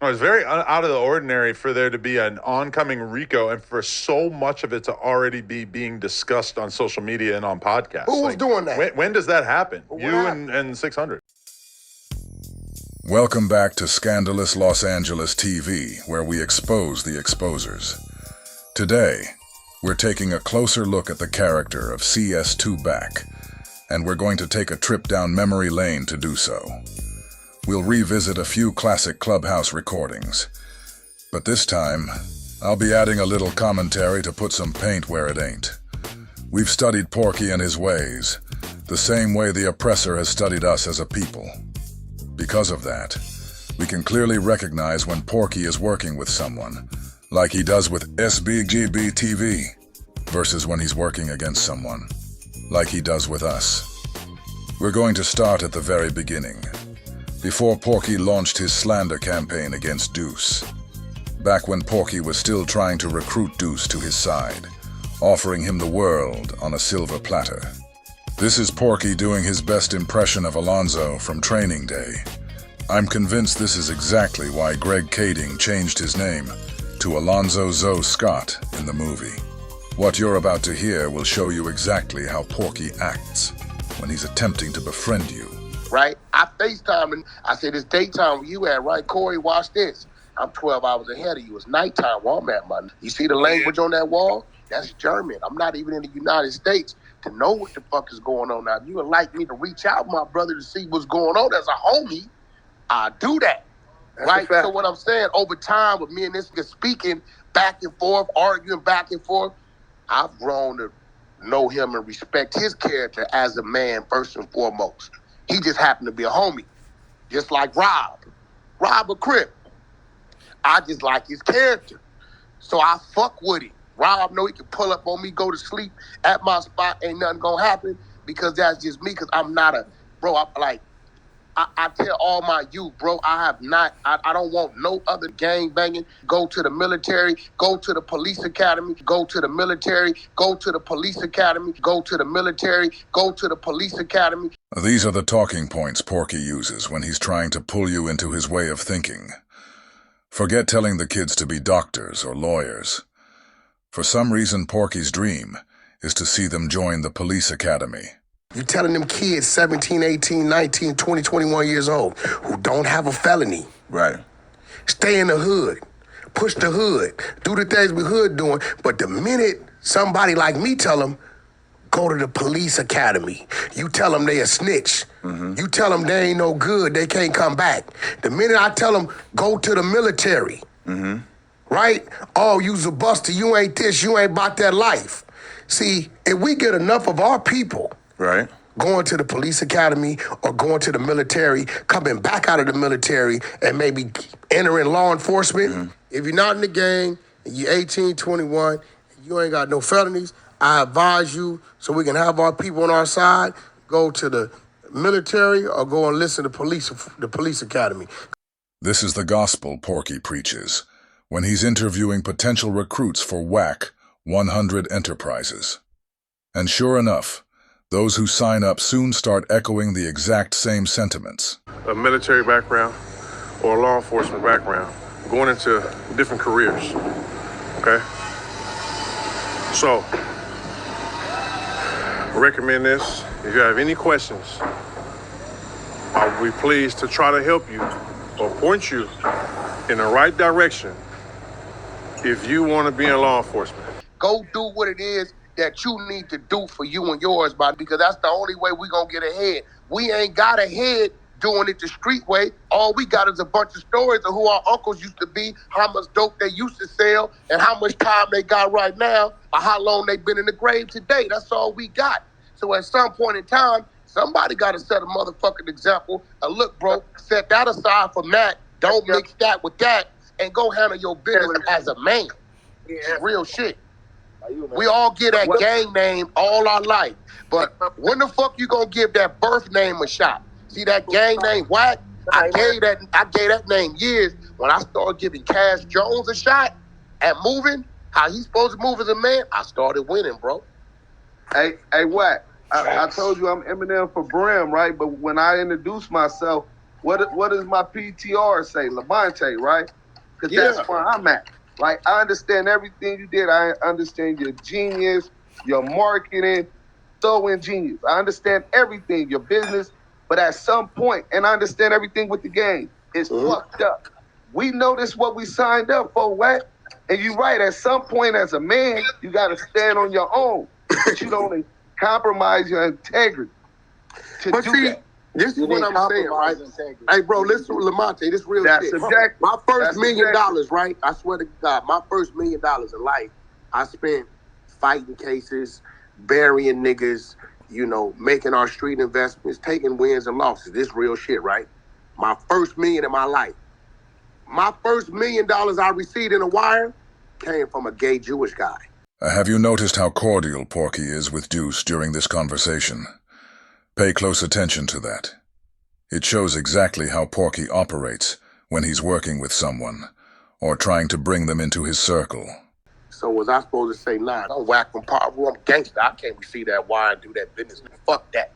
It's very out of the ordinary for there to be an oncoming Rico and for so much of it to already be being discussed on social media and on podcasts. Who was doing that? When does that happen? You happened? and 600. Welcome back to Scandalous Los Angeles TV, where we expose the exposers. Today, we're taking a closer look at the character of CS2 Back, and we're going to take a trip down memory lane to do so. We'll revisit a few classic Clubhouse recordings, but this time, I'll be adding a little commentary to put some paint where it ain't. We've studied Porky and his ways, the same way the oppressor has studied us as a people. Because of that, we can clearly recognize when Porky is working with someone, like he does with SBGB TV, versus when he's working against someone, like he does with us. We're going to start at the very beginning, before Porky launched his slander campaign against Deuce. Back when Porky was still trying to recruit Deuce to his side, offering him the world on a silver platter. This is Porky doing his best impression of Alonzo from Training Day. I'm convinced this is exactly why Greg Kading changed his name to Alonzo Zoe Scott in the movie. What you're about to hear will show you exactly how Porky acts when he's attempting to befriend you. Right? I FaceTime and I said, it's daytime where you at, right? Corey, watch this. I'm 12 hours ahead of you. It's nighttime where I'm at, man. You see the language on that wall? That's German. I'm not even in the United States to know what the fuck is going on now. If you would like me to reach out, my brother, to see what's going on as a homie, I do that. That's right? So what I'm saying, over time with me and this nigga speaking back and forth, arguing back and forth, I've grown to know him and respect his character as a man first and foremost. He just happened to be a homie, just like Rob a Crip. I just like his character, so I fuck with him. Rob know he can pull up on me, go to sleep at my spot, ain't nothing gonna happen, because that's just me, because I'm not a, bro, I tell all my youth, bro, I don't want no other gang banging. Go to the military, go to the police academy, go to the military, go to the police academy, go to the military, go to the police academy. These are the talking points Porky uses when he's trying to pull you into his way of thinking. Forget telling the kids to be doctors or lawyers. For some reason, Porky's dream is to see them join the police academy. You telling them kids 17, 18, 19, 20, 21 years old who don't have a felony. Right. Stay in the hood. Push the hood. Do the things we hood doing. But the minute somebody like me tell them, go to the police academy, you tell them they a snitch. Mm-hmm. You tell them they ain't no good, they can't come back. The minute I tell them, go to the military, mm-hmm. right? Oh, you's a buster, you ain't this, you ain't about that life. See, if we get enough of our people right, going to the police academy or going to the military, coming back out of the military and maybe entering law enforcement, mm-hmm. if you're not in the gang, and you're 18, 21, you ain't got no felonies, I advise you, so we can have our people on our side, go to the military or go and listen to the police academy. This is the gospel Porky preaches when he's interviewing potential recruits for Wack100 enterprises. And sure enough, those who sign up soon start echoing the exact same sentiments. A military background or a law enforcement background, going into different careers, okay? So, I recommend this. If you have any questions, I'll be pleased to try to help you or point you in the right direction if you want to be in law enforcement. Go do what it is that you need to do for you and yours, man, because that's the only way we gonna get ahead. We ain't got ahead doing it the street way. All we got is a bunch of stories of who our uncles used to be, how much dope they used to sell, and how much time they got right now, or how long they been in the grave today. That's all we got. So at some point in time, somebody got to set a motherfucking example. And look, bro, set that aside from that. Don't mix that with that, and go handle your business as a man. It's real shit. We all get that gang name all our life. But when the fuck you gonna give that birth name a shot? See that gang name, Wack? I gave that name years. When I started giving Cash Jones a shot at moving, how he's supposed to move as a man, I started winning, bro. Hey, Wack, I told you I'm Eminem for Brim, right? But when I introduced myself, What does my PTR say? Levante, right? Because Yeah. that's where I'm at. Like, I understand everything you did. I understand your genius, your marketing, so ingenious. I understand everything, your business, but at some point, and I understand everything with the game, it's fucked up. We know this what we signed up for, what? And you're right, at some point as a man, you got to stand on your own. But you don't compromise your integrity to But do see, that. this is what I'm saying, right? Hey, bro, listen, Lamonte, this real That's shit. subjective. My first That's $1 million, subjective. right? I swear to God, my first $1 million in life, I spent fighting cases, burying niggas, you know, making our street investments, taking wins and losses. This real shit, right? My first million in my life. My first $1 million I received in a wire came from a gay Jewish guy. Have you noticed how cordial Porky is with Deuce during this conversation? Pay close attention to that. It shows exactly how Porky operates when he's working with someone or trying to bring them into his circle. So was I supposed to say, nah, I'm whack from power, I'm gangster. I can't receive that wire and do that business. Fuck that.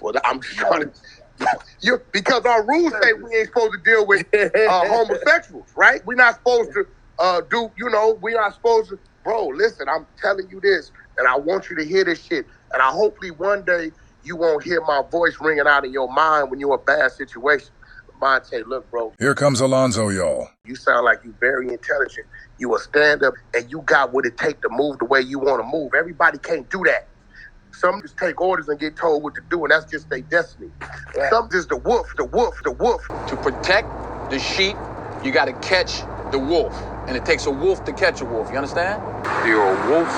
Well, I'm just trying to... because our rules say we ain't supposed to deal with homosexuals, right? We're not supposed to we're not supposed to... Bro, listen, I'm telling you this, and I want you to hear this shit. And I hopefully one day you won't hear my voice ringing out in your mind when you're in a bad situation. Monte, look, bro. Here comes Alonzo, y'all. You sound like you very intelligent. You a stand-up, and you got what it take to move the way you want to move. Everybody can't do that. Some just take orders and get told what to do, and that's just their destiny. Yeah. Some just the wolf. To protect the sheep, you got to catch the wolf. And it takes a wolf to catch a wolf. You understand? You're a wolf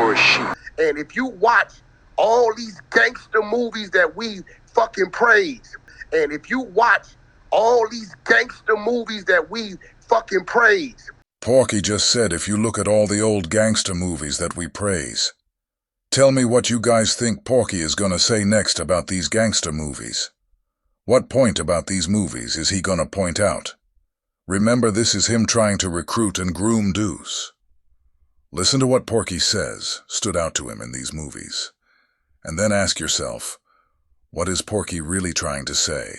or a sheep. And if you watch all these gangster movies that we fucking praise, and if you watch all these gangster movies that we fucking praise. Porky just said if you look at all the old gangster movies that we praise. Tell me what you guys think Porky is gonna say next about these gangster movies. What point about these movies is he gonna point out? Remember, this is him trying to recruit and groom Deuce. Listen to what Porky says stood out to him in these movies. And then ask yourself, what is Porky really trying to say?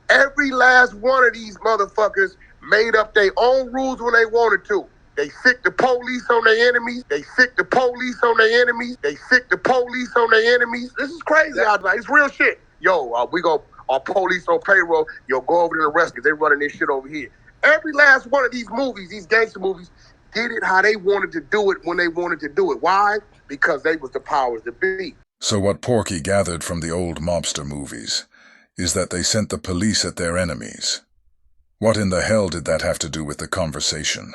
Every last one of these motherfuckers made up their own rules when they wanted to. They sick the police on their enemies. They sick the police on their enemies. They sick the police on their enemies. This is crazy out there. It's real shit. Yo, we go, our police on payroll, yo, go over to the rest because they running this shit over here. Every last one of these movies, these gangster movies, did it how they wanted to do it when they wanted to do it. Why? Because they was the powers that be. So what Porky gathered from the old mobster movies is that they sent the police at their enemies. What in the hell did that have to do with the conversation?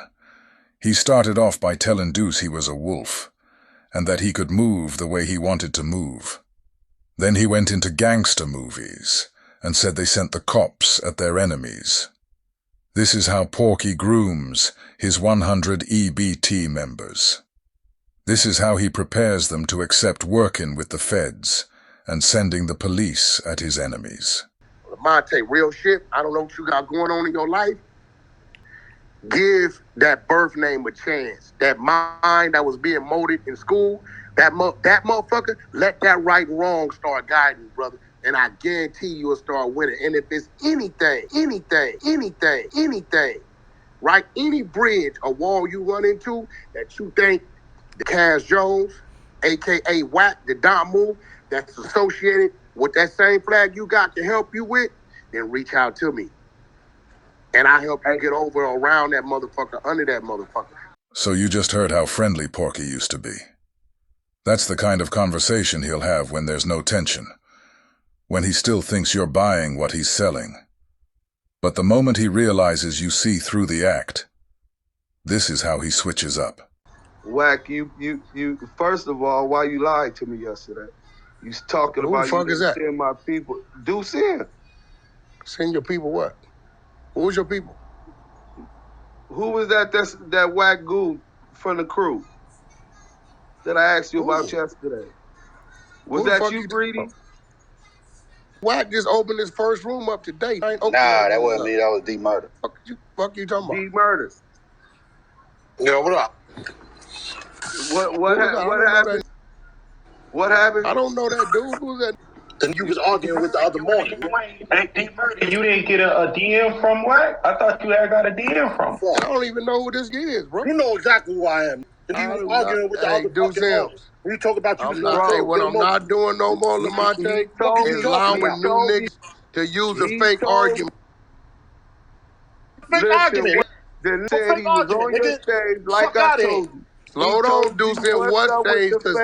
He started off by telling Deuce he was a wolf, and that he could move the way he wanted to move. Then he went into gangster movies, and said they sent the cops at their enemies. This is how Porky grooms his 100 EBT members. This is how he prepares them to accept working with the feds and sending the police at his enemies. Monte, real shit. I don't know what you got going on in your life. Give that birth name a chance. That mind that was being molded in school, that motherfucker, let that right and wrong start guiding you, brother. And I guarantee you'll start winning. And if it's anything, right? Any bridge, a wall you run into that you think the Cash Jones, a.k.a. Wack, the Don move, that's associated with that same flag you got to help you with, then reach out to me. And I help you get over around that motherfucker, under that motherfucker. So you just heard how friendly Porky used to be. That's the kind of conversation he'll have when there's no tension, when he still thinks you're buying what he's selling. But the moment he realizes you see through the act, this is how he switches up. Wack, you first of all, why you lied to me yesterday? You was talking Who about the fuck you is that? send my people. Do send. Send your people what? Who's your people? Who was that? That Wack goo from the crew that I asked you about yesterday. Was that you, Greedy? Wack just opened his first room up today. Nah, that wasn't me. That was D-Murder. Fuck you talking about? D-Murder. Yo, what up? What happened? What happened? I don't know that dude. Who's that? And you was arguing with the other morning. You didn't get a DM from Wack? I thought you had got a DM from. I don't even know who this is, bro. You know exactly who I am. And you was arguing with the other fucking morning. When you talk about you was what I'm not doing no more, Lamonte, is allowing new niggas to use a fake argument. Fake argument. Then said he was on your stage like I told you. Slow down, Deuce, in what stage? Cause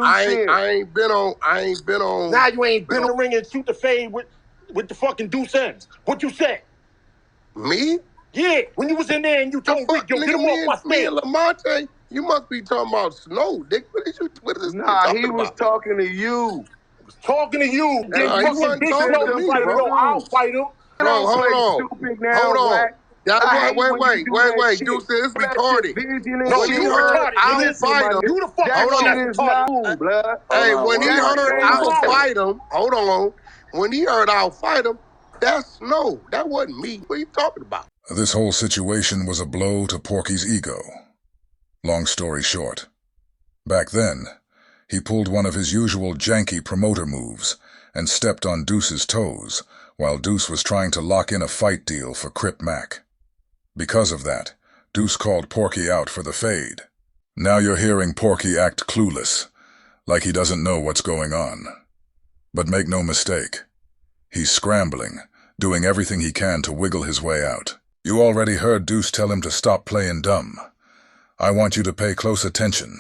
I ain't been on. Now you ain't been in the ring and shoot the fade with the fucking Deuce ends. What you said? Me? Yeah, when you was in there and you told Rick, yo, get him off my me and Lamonte, you must be talking about Snow, Dick. What is this? Nah, he was talking to you. Talking to you. He wasn't talking to me, bro. I'll fight him. Bro, hold on. Wait, Deuce, it's retarded. No, you retarded. I'll fight him. You the fuck retarded. Hey, when he heard I'll fight him, hold on. When he heard I'll fight him, that's Snow. That wasn't me. What are you talking about? This whole situation was a blow to Porky's ego. Long story short, back then, he pulled one of his usual janky promoter moves and stepped on Deuce's toes while Deuce was trying to lock in a fight deal for Crip Mac. Because of that, Deuce called Porky out for the fade. Now you're hearing Porky act clueless, like he doesn't know what's going on. But make no mistake, he's scrambling, doing everything he can to wiggle his way out. You already heard Deuce tell him to stop playing dumb. I want you to pay close attention,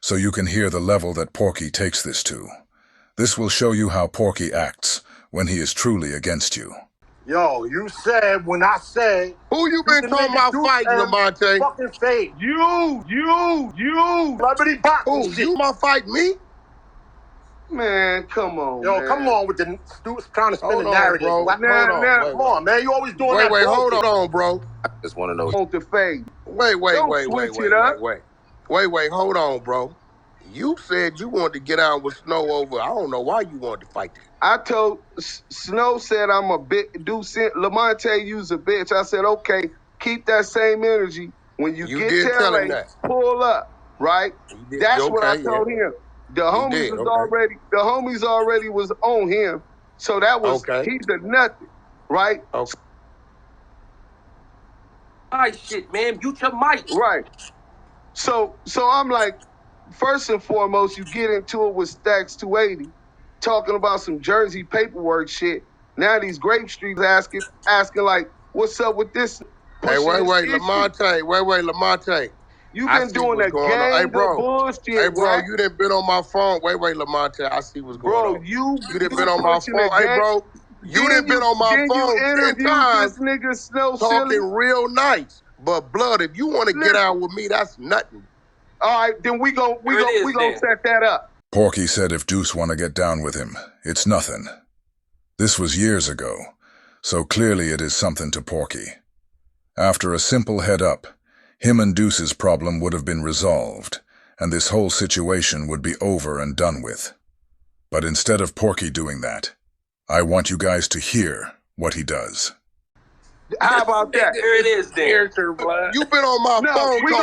so you can hear the level that Porky takes this to. This will show you how Porky acts when he is truly against you. Yo, you said when I said... Who you been talking about fighting, Lamonte? Fucking fade. You. Celebrity boxing. Who? You my fight me? Man, come on, Yo, man. come on with the trying to spin the narrative. Bro. Come on, man. You always doing that. Wait, hold on, bro. I just want to know. Want the fade. Wait, hold on, bro. You said you wanted to get out with Snow over. I don't know why you wanted to fight this. I told Snow said I'm a bitch. Lamonte used a bitch. I said, okay, keep that same energy. When you get to LA, pull up, right? That's what I told him. The homies already was on him. So that was he's a nothing, right? Okay. All right, shit, man. Mute your mic. Right. So I'm like, first and foremost, you get into it with Stacks 280, talking about some Jersey paperwork shit. Now these Grape Streets asking like, what's up with this? Hey, Lamonte. You've been doing a gang of bullshit. Hey, bro, you done been on my phone. Wait, Lamonte, I see what's going on. You done been on my phone. Hey, bro, you done been on my phone 10 times this nigga Snow talking silly. real nice. But, blood, if you want to get out with me, that's nothing. All right, then we gon' set that up. Porky said if Deuce want to get down with him, it's nothing. This was years ago, so clearly it is something to Porky. After a simple head-up, him and Deuce's problem would have been resolved, and this whole situation would be over and done with. But instead of Porky doing that, I want you guys to hear what he does. How about that? There it is, there. You've been on my phone talking. You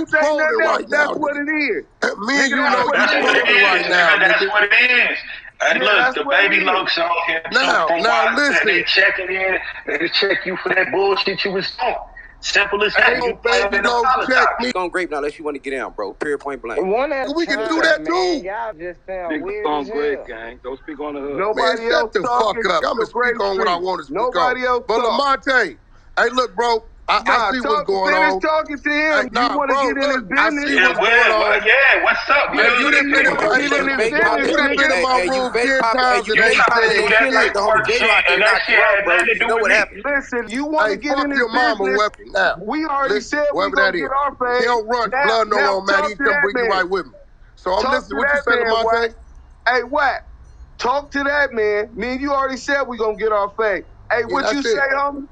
told it right now. That's what it is. Me and you know you told it right now, nigga. That's what it is. Hey, look, the baby Lokes on here. Now listen. They checking in. They check you for that bullshit you was doing. Simple as that. Ain't no baby Lokes check me. Going grape now unless you want to get down, bro. Period, point blank. We can do that too. Y'all just sound weird on as great, hell. gang. Don't speak on the hood. Nobody Man, else shut the fuck up. I'm going to speak on what I want to speak on. Nobody else But Lamonte, hey, look, bro. I see what's going on. Finish talking to him. You want to get in his business. I see what's going on. Yeah, what's up, man? You done been in my room 10 times and everything. Like the whole J-Rock and knock you out, bro. You know what happened? Listen, you want to get in his your mama business. weapon now. We already said we're going to get our fade. He don't run blood no more, man. He come bring you right with me. So I'm listening to what you say, Lamonte. Hey, Wack, talk to that man. Me and you already said we're going to get our fade. Hey, what you say, homie?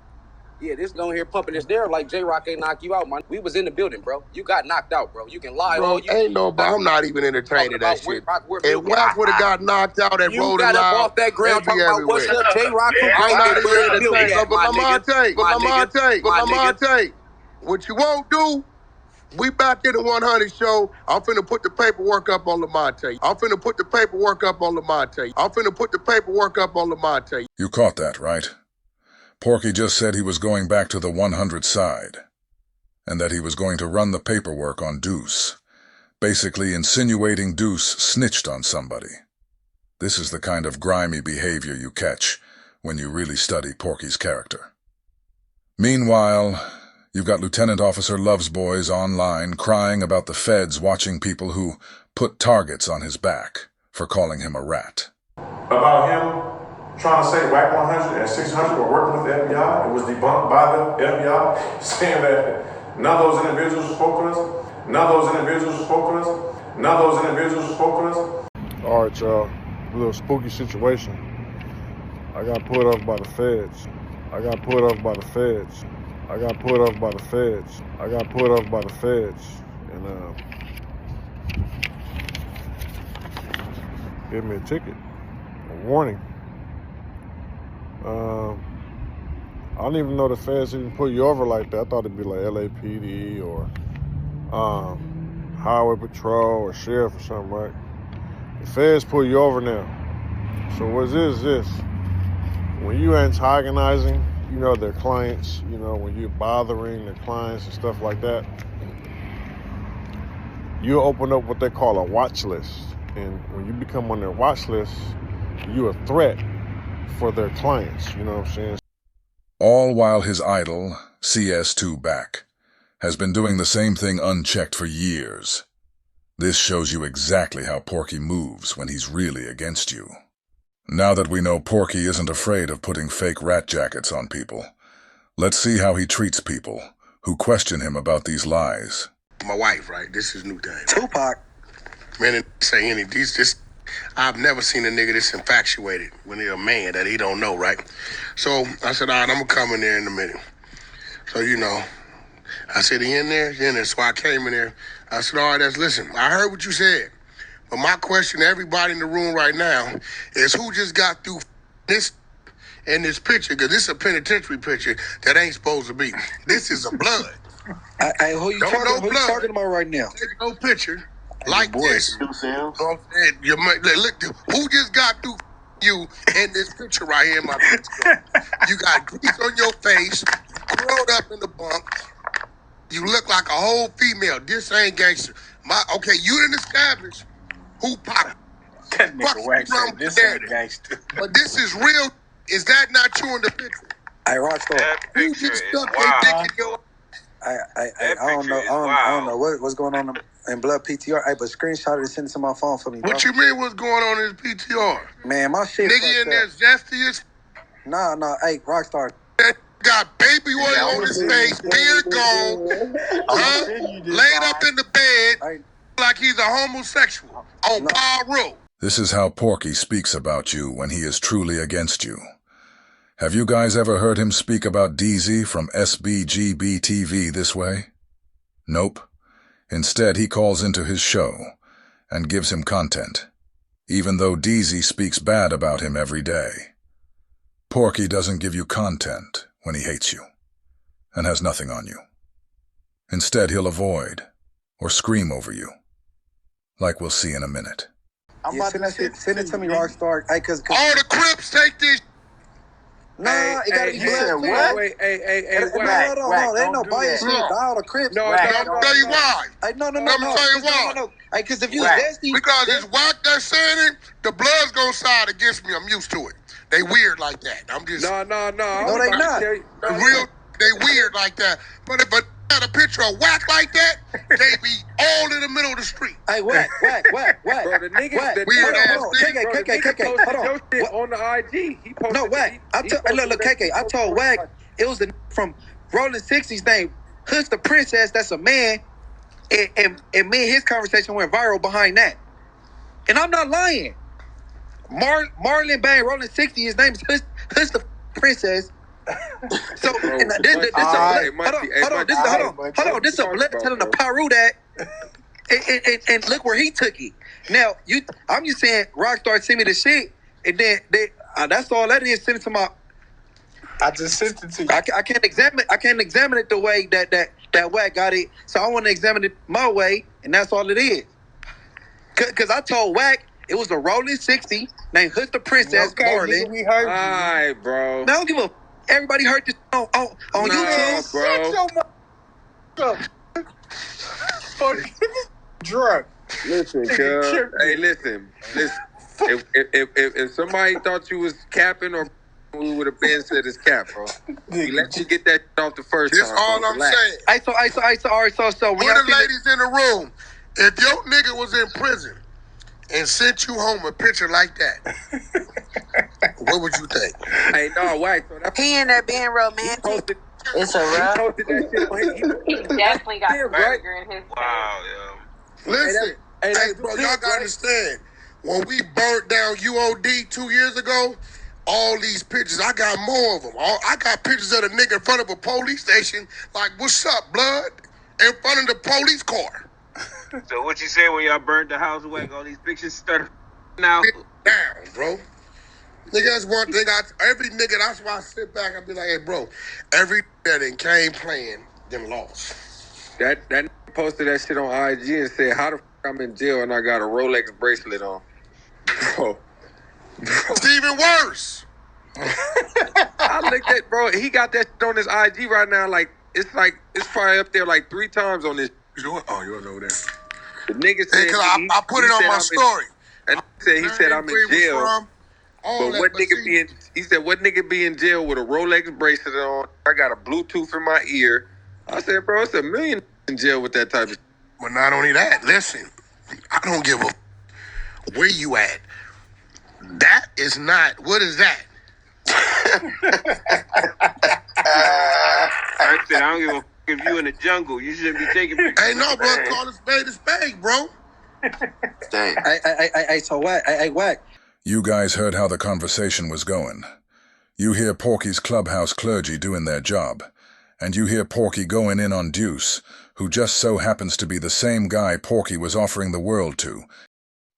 Yeah, this going here pumping this there like J-Rock ain't knock you out, man. We was in the building, bro. You got knocked out, bro. You can lie all you... Ain't nobody. I'm not even entertaining that shit. If Wack would have got knocked out at Rolling Loud, you got up off that ground talking about what's up, J-Rock. I'm not even entertaining. But Lamonte, what you won't do, We back in the 100 show. I'm finna put the paperwork up on Lamonte. I'm finna put the paperwork up on Lamonte. I'm finna put the paperwork up on Lamonte. You caught that, right? Porky just said he was going back to the 100 side, and that he was going to run the paperwork on Deuce, basically insinuating Deuce snitched on somebody. This is the kind of grimy behavior you catch when you really study Porky's character. Meanwhile, you've got Lieutenant Officer Lovesboys online crying about the feds watching people who put targets on his back for calling him a rat. About him trying to say Wack100 and 600 were working with the FBI. It was debunked by the FBI, saying that none of those individuals spoke to us. None of those individuals spoke to us. None of those individuals spoke to us. All right, y'all. A little spooky situation. I got pulled up by the feds. I got pulled up by the feds. I got pulled up by the feds. I got pulled up by the feds. And gave me a ticket. A warning. I don't even know the feds even pull you over like that. I thought it'd be like LAPD or Highway Patrol or Sheriff or something, right? The feds pull you over now. So what is this? When you antagonizing, their clients, when you're bothering their clients and stuff like that, you open up what they call a watch list. And when you become on their watch list, you're a threat for their clients, you know what I'm saying? All while his idol, CS2 Back, has been doing the same thing unchecked for years. This shows you exactly how Porky moves when he's really against you. Now that we know Porky isn't afraid of putting fake rat jackets on people, let's see how he treats people who question him about these lies. My wife, right? This is new thing. Right? Tupac. Man, say any this. I've never seen a nigga this infatuated when he's a man that he don't know, right? So I said, all right, I'm gonna come in there in a minute. So I said, he in there? He in there. So I came in there. I said, all right, listen, I heard what you said. But my question to everybody in the room right now is who just got through this in this picture? Because this is a penitentiary picture that ain't supposed to be. This is a blood. Who you talking about right now? Take no picture like this. You know what I'm saying? Look, who just got through you in this picture right here in my picture? You got grease on your face, curled up in the bunk. You look like a whole female. This ain't gangster. Okay, you didn't establish who popped. That nigga Wack said this ain't gangster. But this is real. Is that not true in the picture? Hey, Rockstar. Who just stuck their dick in your... I don't know. I don't know what's going on in Blood PTR. Hey, but screenshot it and send it to my phone for me, bro. What you mean what's going on in his PTR? Man, my shit nigga in there zesty as... Nah. Hey, Rockstar. That got baby oil on his face, beard gone, laid up in the bed like he's a homosexual on Paul Road. This is how Porky speaks about you when he is truly against you. Have you guys ever heard him speak about DZ from SBGB-TV this way? Nope. Instead, he calls into his show and gives him content, even though DZ speaks bad about him every day. Porky doesn't give you content when he hates you and has nothing on you. Instead, he'll avoid or scream over you, like we'll see in a minute. Send it to me, Rockstar. Hey, cause all the Crips take this. Nah, it gotta be blood. Wait, hold on. Ain't no bias shit. All the Crips. No, I'm gonna tell you why. No. I'm gonna tell you why. No. Hey, cause if you zesty, because it's Wack that's saying it, the blood's gonna side against me. I'm used to it. They weird like that. I'm just No, they not. They weird like that. But if I had a picture of Wack like that, they be all in the middle of the street. Hey, Wack. Bro, the niggas weird ass KK, hold on. Shit on the IG. He posted. No, Wack. Look, KK. I told Wack it was the from Rolling 60s name, Hush the Princess. That's a man, and me and his conversation went viral behind that. And I'm not lying. Marlon Bang, Rolling 60. His name is Hush the Princess. So hold on. This is a blood telling the Paru that, and look where he took it. Now I'm just saying, Rockstar send me the shit, and then that's all that is. Send it to my. I just sent it to you. I can't examine it the way that that Wack got it. So I want to examine it my way, and that's all it is. Because I told Wack it was a rolling 60 named Hood the Princess Marlin. We heard you. All right, bro. Man, I don't give a. Everybody heard this on YouTube, bro. Drunk. Listen, cuz. Hey, listen. If somebody thought you was capping or we would have been said it's cap, bro. We let you get that off the first time. That's all I'm saying. All right, so For the ladies in the room, if your nigga was in prison and sent you home a picture like that, what would you think? Hey, no, Wack. So he in there being romantic. It's a wrap. He definitely got the burger in his face. Wow, yo. Listen, hey, bro, y'all gotta understand. When we burnt down UOD 2 years ago, all these pictures, I got more of them. I got pictures of the nigga in front of a police station, like, what's up, blood? In front of the police car. So what you say when y'all burnt the house away? All these pictures started now? Down, bro. Nigga, that's one thing. Every nigga, that's why I sit back and be like, hey, bro, every that ain't came playing, then lost. That posted that shit on IG and said, how the fuck I'm in jail and I got a Rolex bracelet on? Bro. It's even worse. I looked at, bro, he got that shit on his IG right now. Like it's probably up there like 3 times on this. You know what? Oh, you don't know that. The nigga said, I put it on my story. And he said I'm in jail. But what nigga be in jail with a Rolex bracelet on? I got a Bluetooth in my ear. I said, bro, it's a million in jail with that type of shit. But not only that, listen, I don't give a where you at. That is not, what is that? I said, I don't give a fuck if you in the jungle. You shouldn't be taking pictures. Hey, no, bro, call a spade, bro. Dang. So Wack. You guys heard how the conversation was going. You hear Porky's clubhouse clergy doing their job, and you hear Porky going in on Deuce, who just so happens to be the same guy Porky was offering the world to.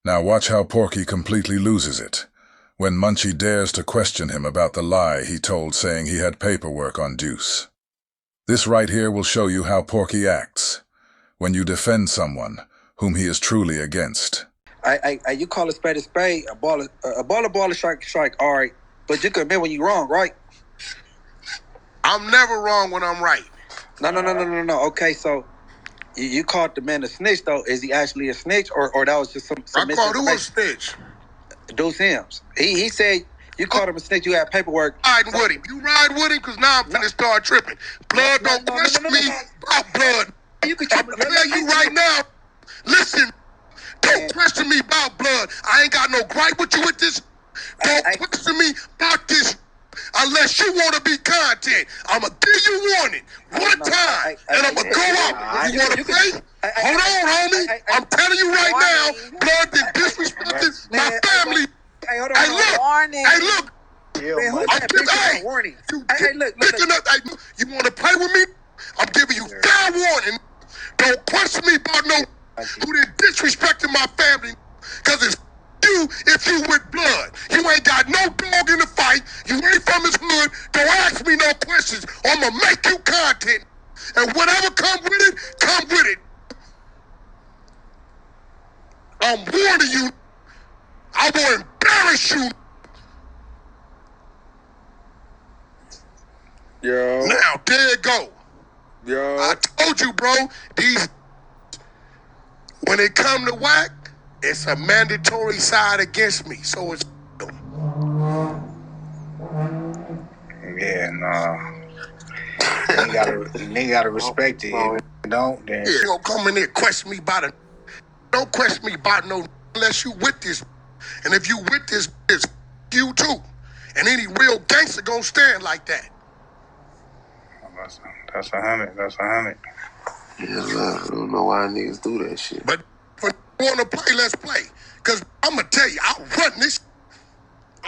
Now watch how Porky completely loses it, when Munchie dares to question him about the lie he told saying he had paperwork on Deuce. This right here will show you how Porky acts, when you defend someone whom he is truly against. You call a spade, a baller, strike, all right. But you can admit when you're wrong, right? I'm never wrong when I'm right. No. Okay, so you called the man a snitch, though. Is he actually a snitch, or that was just some I called who a snitch? Deuce Sims. He said you called him a snitch, you had paperwork. Riding with him. You ride with him? Because now I'm finna start tripping. Blood don't question me about blood. I'm telling you right now, listen, don't question me about blood. I ain't got no gripe with you with this. Don't question me about this unless you want to be content. I'm going to give you warning one time, and I'm going to go out. You want to play? Hold on, homie. I'm telling you right now, blood been disrespecting my family. Hey, hold on. Hey, look. Warning. You want to play with me? I'm giving you fair warning. Don't question me about no who done disrespecting my family, because it's you if you with blood. You ain't got no dog in the fight. You ain't from his hood. Don't ask me no questions, or I'm gonna make you content. And whatever come with it, come with it. I'm warning you. I will embarrass you. Yo. Now, there you go. Yo. I told you, bro, when it come to Wack, it's a mandatory side against me. So it's yeah, no. Nigga gotta respect it. If you don't, then you don't come in there question me about don't question me about no unless you with this. And if you with this, it's you too. And any real gangster gonna stand like that. That's 100. That's 100. Yeah, I don't know why niggas do that shit. But if you want to play, let's play. Because I'm going to tell you, I'll run this.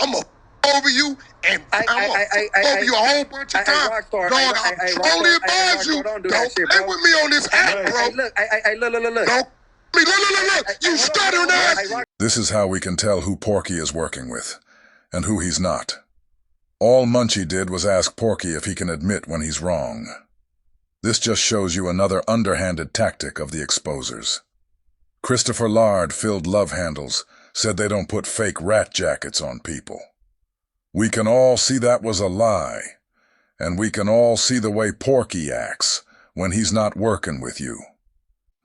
I'm going to over you and I'm going to over you a whole bunch of times. Dog, I strongly advise you, don't play with me on this app, bro. Look. Look. You stuttering ass. This is how we can tell who Porky is working with, and who he's not. All Munchie did was ask Porky if he can admit when he's wrong. This just shows you another underhanded tactic of the exposers. Christopher Lard filled love handles, said they don't put fake rat jackets on people. We can all see that was a lie, and we can all see the way Porky acts when he's not working with you.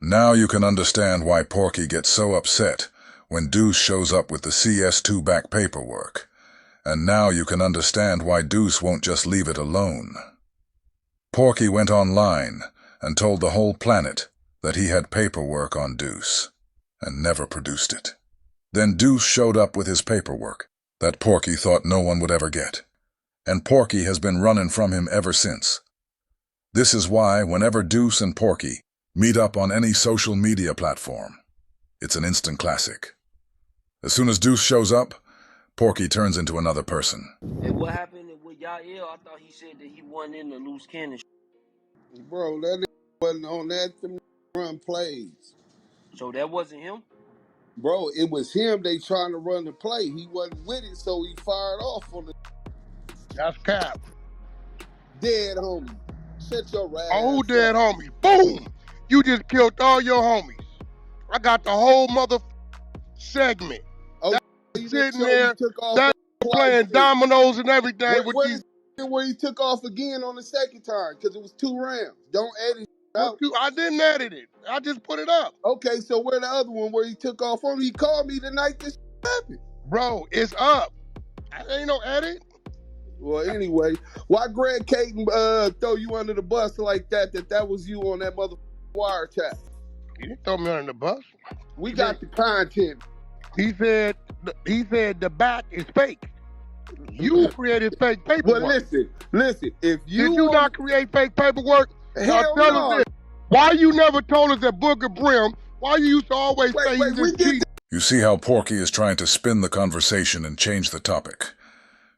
Now you can understand why Porky gets so upset when Deuce shows up with the CS2 back paperwork, and now you can understand why Deuce won't just leave it alone. Porky went online and told the whole planet that he had paperwork on Deuce, and never produced it. Then Deuce showed up with his paperwork that Porky thought no one would ever get, and Porky has been running from him ever since. This is why whenever Deuce and Porky meet up on any social media platform, it's an instant classic. As soon as Deuce shows up, Porky turns into another person. And what happened with Yael? I thought he said that he wasn't in the loose cannon. Bro, that wasn't on that. Them run plays. So that wasn't him? Bro, it was him. They trying to run the play. He wasn't with it, so he fired off on the. That's cap. Dead homie. Shut your ass. Oh, dead homie. Boom! You just killed all your homies. I got the whole mother segment. Oh, that sitting there, that playing dominoes and everything with these. Where he took off again on the second time because it was 2 rounds. Don't edit it out. I didn't edit it. I just put it up. Okay, so where the other one where he took off on? He called me the night this happened. Bro, it's up. Ain't no edit. Well, anyway, why Greg Caton throw you under the bus like that? That was you on that mother wiretap. He didn't throw me under the bus. We got the content. He said the back is fake. You created fake paperwork. Well, listen. If you did you not create fake paperwork? Hell no. Why you never told us that Booger Brim? Why you used to always say you just cheated? You see how Porky is trying to spin the conversation and change the topic.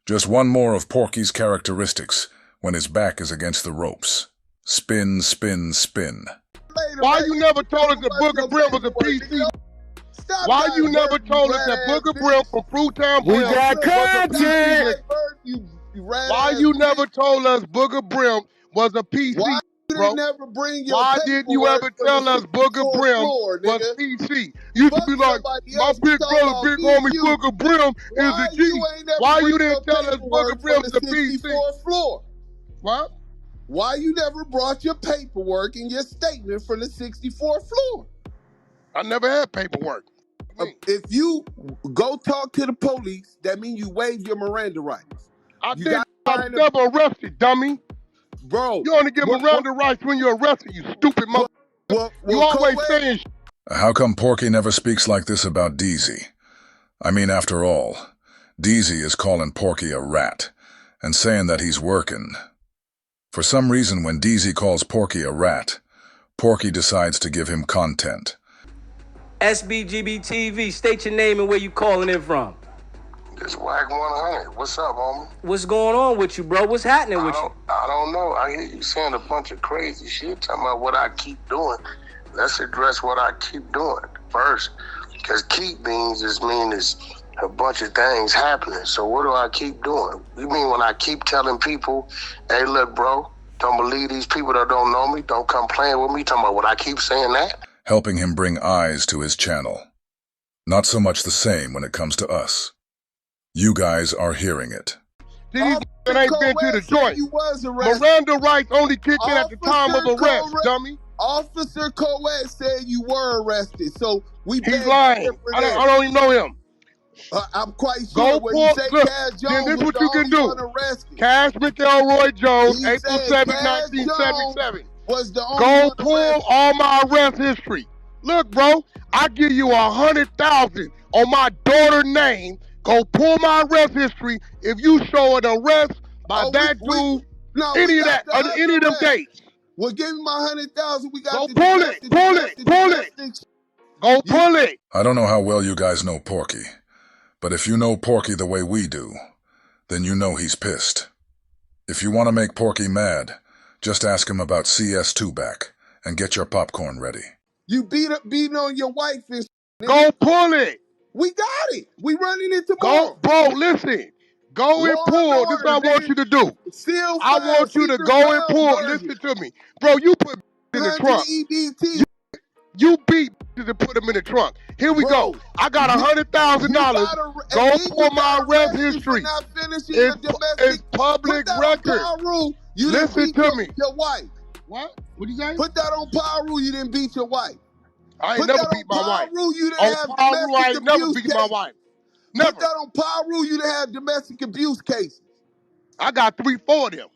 Just one more of Porky's characteristics when his back is against the ropes. Spin, spin, spin. Why you never told us that Booger Brim was a PC? Why you never told us that Booger Brim from Fruitown Brim was a content? Why you never told us Booger Brim was a PC? Why you bro? never bring your Why didn't you ever tell us Booger Brim was PC? You used to be like, my big brother, big homie Booger Brim is a G. Why you didn't tell us Booger Brim was a PC? Floor? What? Why you never brought your paperwork and your statement from the 64th floor? I never had paperwork. If you go talk to the police, that means you waive your Miranda rights. I was never arrested, dummy. Bro. You only get Miranda rights when you're arrested, you stupid mother. You always saying How come Porky never speaks like this about DZ? I mean, after all, DZ is calling Porky a rat and saying that he's working. For some reason, when DZ calls Porky a rat, Porky decides to give him content. SBGB TV, state your name and where you calling in from. This Wack100. What's up, homie? What's going on with you, bro? What's happening with you? I don't know. I hear you saying a bunch of crazy shit, talking about what I keep doing. Let's address what I keep doing first. Because keep means a bunch of things happening. So what do I keep doing? You mean when I keep telling people, hey, look, bro, don't believe these people that don't know me, don't come playing with me, talking about what I keep saying that? Helping him bring eyes to his channel. Not so much the same when it comes to us. You guys are hearing it. These ain't been to the joint. Miranda rights only kick in at the time of arrest, dummy. Officer Coed said you were arrested, so he's lying. I don't even know him. I'm quite sure when you say Cash Jones this was what you can do. Unarrested. Cash McElroy Jones, April 7, 1977. Was the only Go pull all my arrest history. Look, bro, I give you $100,000 on my daughter's name. Go pull my arrest history. If you show an arrest by that dude, any of them dates. Well, give me my $100,000. We got go pull it. Go pull it. I don't know how well you guys know Porky, but if you know Porky the way we do, then you know he's pissed. If you want to make Porky mad, just ask him about CS2 back and get your popcorn ready. You beating on your wife and go pull it. We got it. We running it tomorrow. Bro, listen. Go and Law and pull. This is order, what I want nigga. you to do. Seal I file, want you to secret go and file, pull. burn Listen it. to me. Bro, you put in the 100 trunk. EBT. You beat and put them in the trunk. Here we Bro, go. I got $100,000. Go pull my arrest history. For not finishing your domestic. It's public Put that record. on power rule. You Listen didn't beat to me. your wife. What? What'd you say? Put that on power rule. You didn't beat your wife. I ain't Put never that beat on my power wife. rule. You didn't On have power rule, I domestic ain't never abuse beat my cases. wife. Never. Put that on power rule. You didn't have domestic abuse cases. I got 3, 4 of them.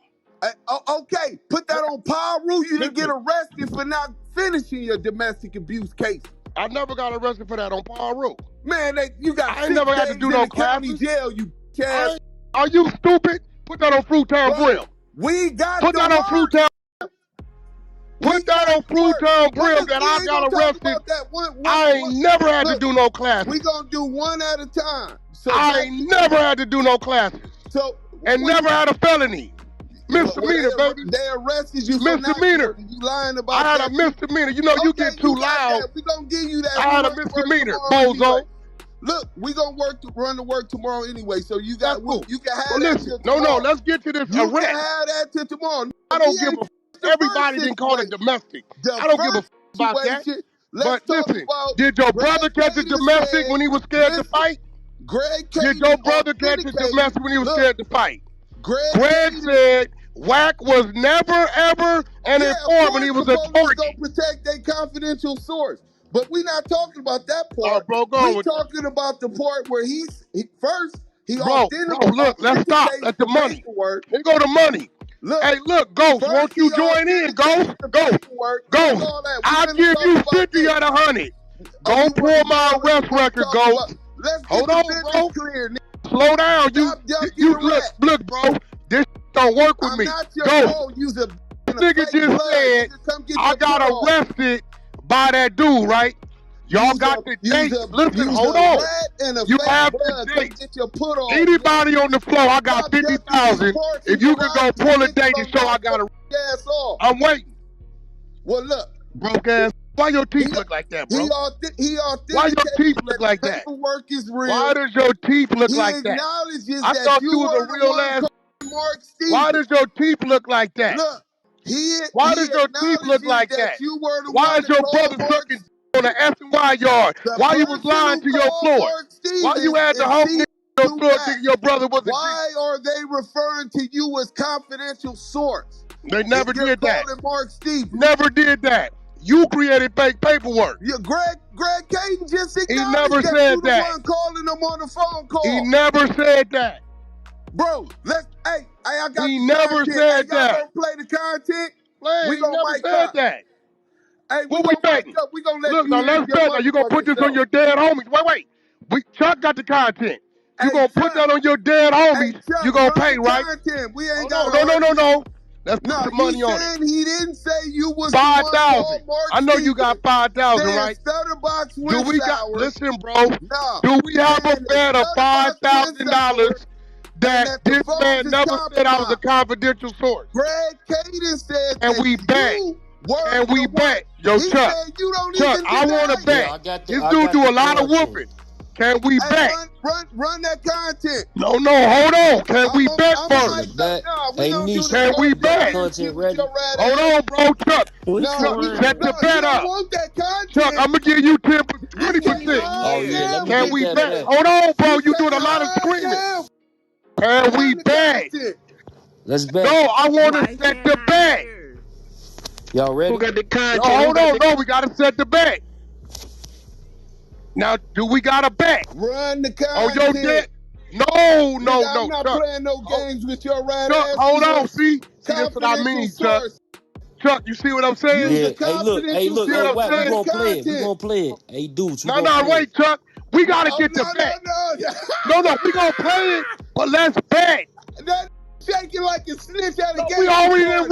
Okay, put that on power rule. You didn't get arrested for not finishing your domestic abuse case. I never got arrested for that on power rule. Man, you got I ain't never had to do no county classes. jail, you ass. Are you stupid? Put that on Fruitown Grill. We got Put that on Fruitown. Put that on Fruitown Grill that I got arrested. I ain't never had to do no classes. We gonna do one at a time. So I ain't never had to do no classes. So and never had a felony. Misdemeanor, baby. They arrested you for misdemeanor. You lying about I had a misdemeanor. You know, you get too loud. We gonna give you that. I had a misdemeanor, bozo. Look, we gonna run to work tomorrow anyway. So you got you can have well, that listen, till tomorrow. No, let's get to this You arrest. can have that till tomorrow. I don't give a everybody didn't call it domestic. I don't give a about that. But listen, did your brother catch a domestic when he was scared to fight? Did your brother catch a domestic when he was scared to fight? Greg said Wack was never, ever an informant when he was a target. Gonna protect their confidential source. But we're not talking about that part. Bro, we're talking about the part where he authenticated. Look, let's stop at the money. Here go the money. Look, hey, look, Ghost, won't you join in, Ghost? Ghost, I'll give you 50 out of 100. Go pull my arrest record, Ghost. Hold on, bro. Slow down. You look, bro. This don't work with me. Ghost, nigga just said I got arrested by that dude, right? Y'all got the date. Listen, hold on. You have the date. Anybody on the floor, I got 50,000. If you can go pull a date and show I got a... I'm waiting. Well, look. Broke ass. Why your teeth look like that, bro? Why your teeth look like that? Paperwork is real. Why does your teeth look like that? I thought you was a real ass... Why does your teeth look like that? Look. Why does your teeth look like that? Why is your brother sucking on the F and Y yard? Why you was lying to your floor? Why you had the whole nigga on your floor thinking your brother was a G? Why are they referring to you as confidential source? They never did that. Mark Stevens. Never did that. You created fake paperwork. Yeah, Greg Caden just acknowledged he never said you that. The one calling him on the phone call. He never said that. Bro, I got he never said that. Gonna play the content. We gonna never said that. Hey, what we betting? We gonna let look, you now let's bet. Now you gonna put this on your dead homies? Wait. Chuck got the content. You gonna put that on your dead homies? Chuck, you gonna pay, right? Content. We ain't No. Let's put the money on it. He didn't say you was 5,000. I know you got 5,000, right? Stutterbox do we got? Listen, bro. No. Do we have a bet of $5,000 that this man never said I was a confidential source? Greg Caden said and we bet. And we bet. Yo, Chuck, I want to bet. This dude do a lot of whooping. Can we bet? Run that content. No, hold on. Can we bet first? Can we bet? Hold on, bro, Chuck. Set the bet up. Chuck, I'm going to give you 20%. Oh, yeah, can we bet? Hold on, bro. You doing a lot of screaming. Can we bet? Let's bet. No, I want to set the bet. Y'all ready? Who got the content? Hold on. No, we got to set the bet. Now, do we got a bet? Run the content. Oh, your debt? No. I'm not playing no games with your rat ass. Hold on, see? That's what I mean, Chuck. Chuck, you see what I'm saying? Yeah. Hey, look, Wack, we gonna play it. We gonna play it. Hey, dudes, No, wait, Chuck. We gotta get the bet. No, we gonna play it, but let's bet. That shaking like a snitch at a game. We already didn't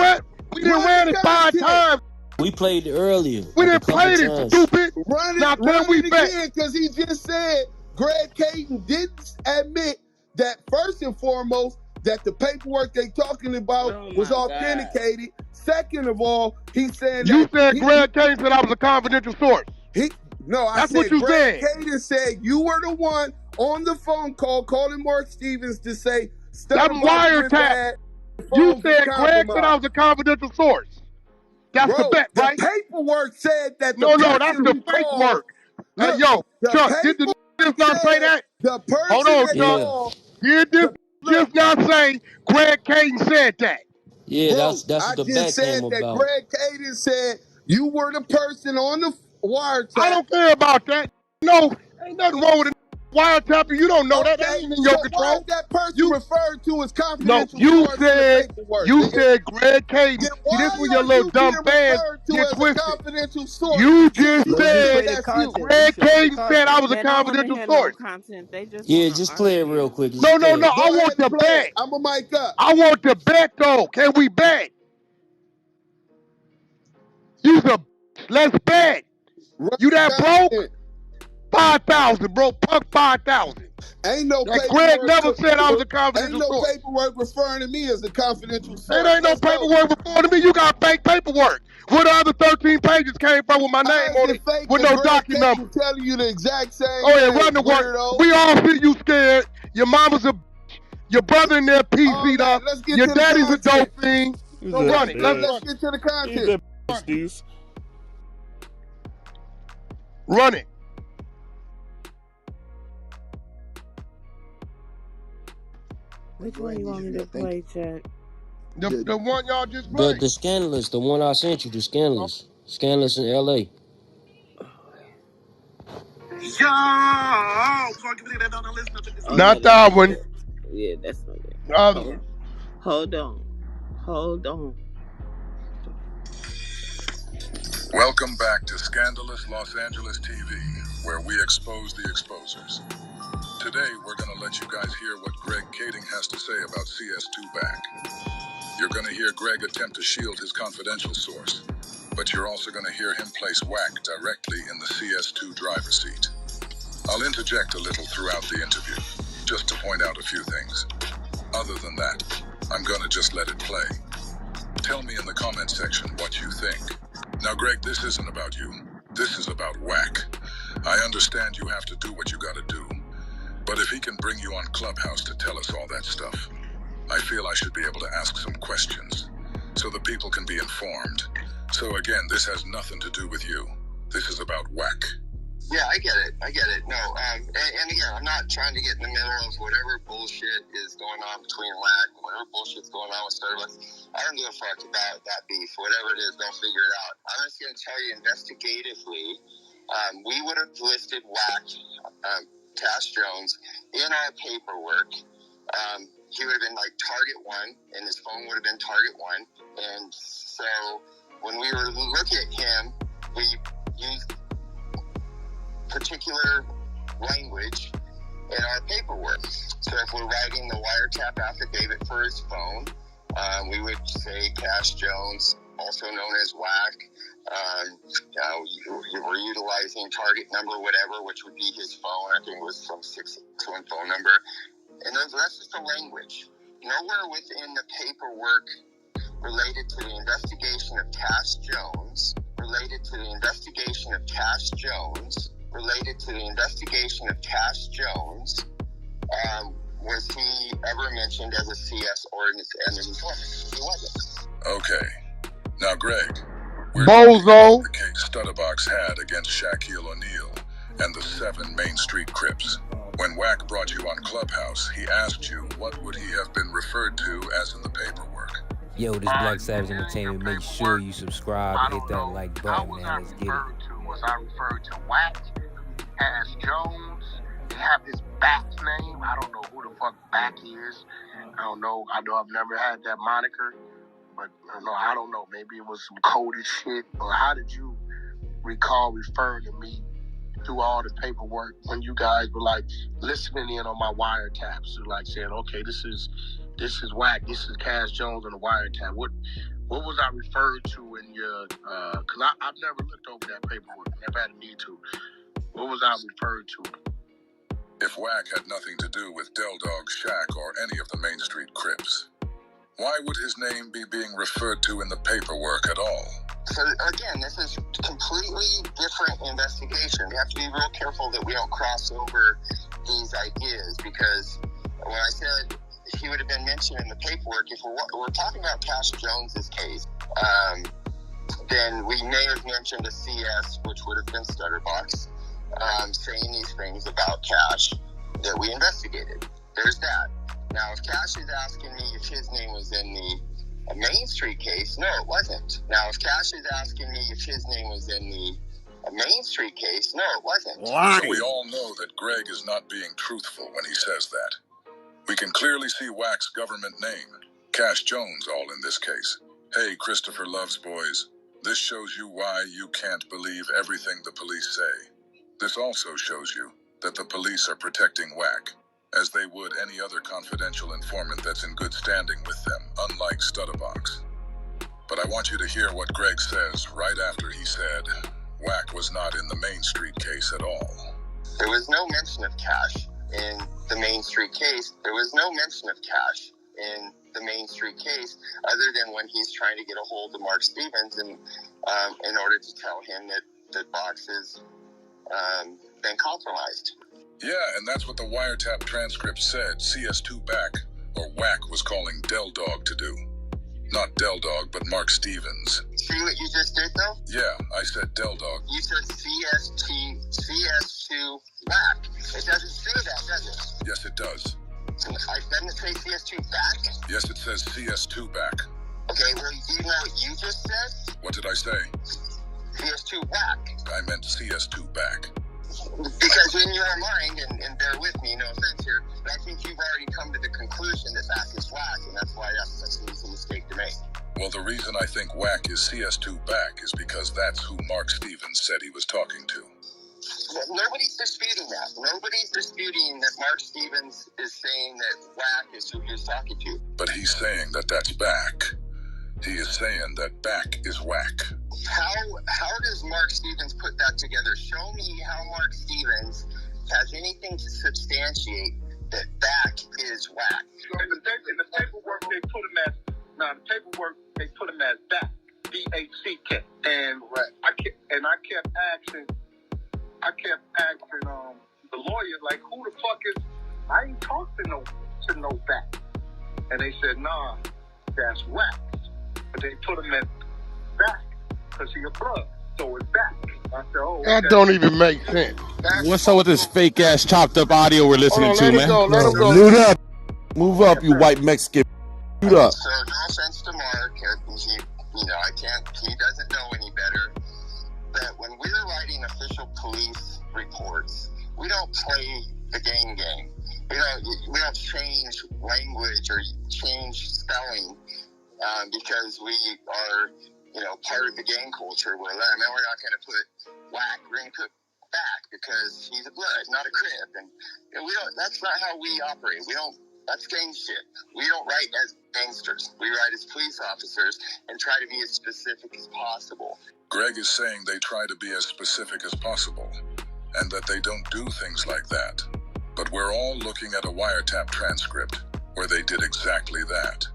ran it 5 times. We played it earlier. We didn't play it, stupid. Now can we bet? Because he just said Greg Caden didn't admit that first and foremost that the paperwork they talking about was authenticated. God. Second of all, he said Greg Caden said I was a confidential source. That's what you Greg said. Caden said you were the one on the phone call calling Mark Stevens to say Them wiretap. You said Greg said I was a confidential source. That's the bet, right? The paperwork said that the No, person that's the who fake called, work. Hey, yo, Chuck, did the just not say that? The person Hold on, that Chuck. called. Did this just not say Greg Caden said that? Yeah, Bro, that's I what the just bet said came that about. Greg Caden said you were the person on the wiretap. I don't care about that. No, ain't nothing wrong with a wiretap. You don't know that. That ain't in your control. Why is that person referred to as confidential you source in the paperwork? You said Greg Caden. Then See, why this when your are little you dumb being fans referred to get as twisted. a confidential source? You just Since said that's you. Greg Caden said I was a They don't want to confidential hear source. no content. They just Yeah, want to just play it argue. real quick. No. Go I want ahead the and play bet. it. I'm a mic up. I want the bet though. Can we bet? You's a let's bet. You that broke? 5,000, bro. Punk 5,000. Ain't no that paperwork. Greg never said I was a confidential Ain't no source. paperwork referring to me as a confidential source. It ain't no paperwork referring to me. You got fake paperwork. Where the other 13 pages came from with my name on it with no docket number. Telling you the exact same Oh yeah, thing, run the work. weirdo. We all see you scared. Your mama's a your brother in there PC'd up. Let's get Your to the daddy's a content. dope fiend. So run it. Let's get to the content. Run it. Which one you want me to play, Chet? The one y'all just played. The scandalous, the one I sent you, the scandalous. Scandalous in LA. Not that one. Yeah, that's not it. The other. Hold on. Welcome back to Scandalous Los Angeles TV, where we expose the exposers. Today, we're going to let you guys hear what Greg Kading has to say about CS2 Back. You're going to hear Greg attempt to shield his confidential source, but you're also going to hear him place Wack directly in the CS2 driver's seat. I'll interject a little throughout the interview, just to point out a few things. Other than that, I'm going to just let it play. Tell me in the comment section what you think. Now, Greg, this isn't about you. This is about Wack. I understand you have to do what you gotta do. But if he can bring you on Clubhouse to tell us all that stuff, I feel I should be able to ask some questions so the people can be informed. So again, this has nothing to do with you. This is about Wack. Yeah, I get it. No, and again, I'm not trying to get in the middle of whatever bullshit is going on between Wack, whatever bullshit's going on with Starbucks. I don't give a fuck about that beef. Whatever it is, they'll figure it out. I'm just going to tell you investigatively, we would have listed Wack, Cash Jones, in our paperwork. He would have been like target 1, and his phone would have been target 1. And so when we were looking at him, we used particular language in our paperwork. So if we're writing the wiretap affidavit for his phone, we would say Cash Jones, also known as Wack. We're utilizing target number, whatever, which would be his phone. I think it was some 661 phone number. And that's just the language. Nowhere within the paperwork related to the investigation of Cash Jones, was he ever mentioned as a CS or an informant. He wasn't. Okay. Now, Greg, we're Bozo. the case Stutterbox had against Shaquille O'Neal and the 7 Main Street Crips. When Wack brought you on Clubhouse, he asked you what would he have been referred to as in the paperwork. Yo, this Black Savage Entertainment. Make sure you subscribe, hit that like button, man. Let's get it. Was I referred to Wack as Jones? They have his back name. I don't know who the fuck Back is. I don't know. I know I've never had that moniker, but I don't know. Maybe it was some coded shit. Or how did you recall referring to me through all the paperwork when you guys were like listening in on my wiretaps, like saying, okay, this is Wack, this is Cash Jones on the wiretap. What was I referred to in your? Because I've never looked over that paperwork. Never had a need to. What was I referred to? If Wack had nothing to do with Del Dog, Shaq, or any of the Main Street Crips, why would his name be being referred to in the paperwork at all? So again, this is completely different investigation. We have to be real careful that we don't cross over these ideas, because when I said he would have been mentioned in the paperwork. If we're talking about Cash Jones's case, then we may have mentioned a CS, which would have been Stutterbox, saying these things about Cash that we investigated. There's that. Now, if Cash is asking me if his name was in the Main Street case, no, it wasn't. Now, if Cash is asking me if his name was in the Main Street case, no, it wasn't. So we all know that Greg is not being truthful when he says that. We can clearly see Wack's government name, Cash Jones, all in this case. Hey, Christopher Love's boys. This shows you why you can't believe everything the police say. This also shows you that the police are protecting Wack, as they would any other confidential informant that's in good standing with them, unlike Stutterbox. But I want you to hear what Greg says right after he said Wack was not in the Main Street case at all. There was no mention of Cash in the Main Street case. There was no mention of Cash in the Main Street case, other than when he's trying to get a hold of Mark Stevens and in order to tell him that Box has been compromised. Yeah, and that's what the wiretap transcript said CS2 Back, or Wack, was calling Del Dog to do. Not Del Dog, but Mark Stevens. See what you just did, though? Yeah, I said Del Dog. You said CS2 Back. It doesn't say that, does it? Yes, it does. Doesn't it say CS2 Back? Yes, it says CS2 Back. Okay, well, do you know what you just said? What did I say? CS2 Back. I meant CS2 Back. Because in your mind, and bear with me, no offense here, but I think you've already come to the conclusion that is Wack, and that's why that's an easy mistake to make. Well, the reason I think Wack is CS2 Back is because that's who Mark Stevens said he was talking to. Nobody's disputing that. Nobody's disputing that Mark Stevens is saying that Wack is who he was talking to. But he's saying that that's Back. He is saying that Back is Wack. How does Mark Stevens put that together? Show me how Mark Stevens has anything to substantiate that Back is Wack. In the paperwork they put him as Back, B-A-C-K, and I kept asking the lawyer, like, who the fuck is? I ain't talked to no Back, and they said, nah, that's Wack, but they put him as Back because he a plug, so it's Back. I said, oh, okay. That don't even make sense. What's up with this fake ass chopped up audio we're listening to, man? Let him go. Mute up. Move up, you white Mexican. Mute up. So no offense to Mark, he doesn't know any better. But when we're writing official police reports, we don't play the game. We don't change language or change spelling because we are, part of the gang culture. We're not going to put Wack. We're going to put Back because he's a blood, not a crip, and we don't. That's not how we operate. We don't. That's gang shit. We don't write as gangsters. We write as police officers and try to be as specific as possible. Greg is saying they try to be as specific as possible, and that they don't do things like that. But we're all looking at a wiretap transcript where they did exactly that.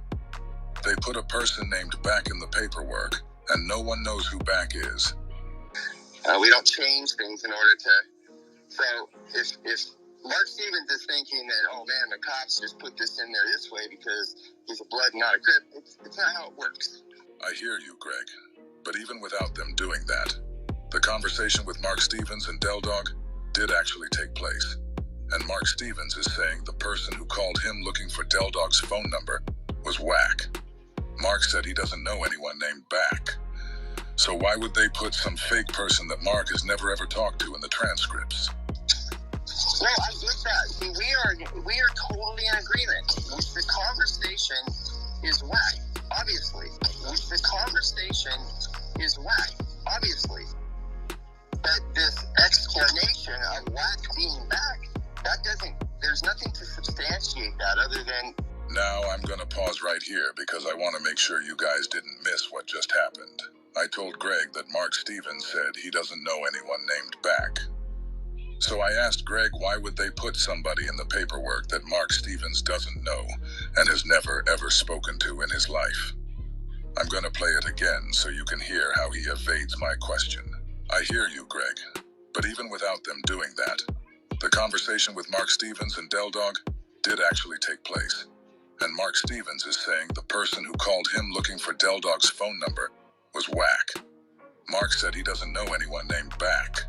They put a person named Back in the paperwork, and no one knows who Back is. We don't change things in order to. So if Mark Stevens is thinking that, oh man, the cops just put this in there this way because he's a blood, not a crip, it's not how it works. I hear you, Greg. But even without them doing that, the conversation with Mark Stevens and Del Dog did actually take place. And Mark Stevens is saying the person who called him looking for Del Dog's phone number was Wack. Mark said he doesn't know anyone named Back. So why would they put some fake person that Mark has never ever talked to in the transcripts? No, I get that. See, we are totally in agreement. The conversation is Wack, obviously. The conversation is Wack, obviously. But this explanation of Wack being Back, there's nothing to substantiate that other than... Now I'm gonna pause right here because I want to make sure you guys didn't miss what just happened. I told Greg that Mark Stevens said he doesn't know anyone named Back. So I asked Greg why would they put somebody in the paperwork that Mark Stevens doesn't know and has never ever spoken to in his life. I'm gonna play it again so you can hear how he evades my question. I hear you, Greg, but even without them doing that, the conversation with Mark Stevens and Del Dog did actually take place. And Mark Stevens is saying the person who called him looking for Del Dog's phone number was Wack. Mark said he doesn't know anyone named Back.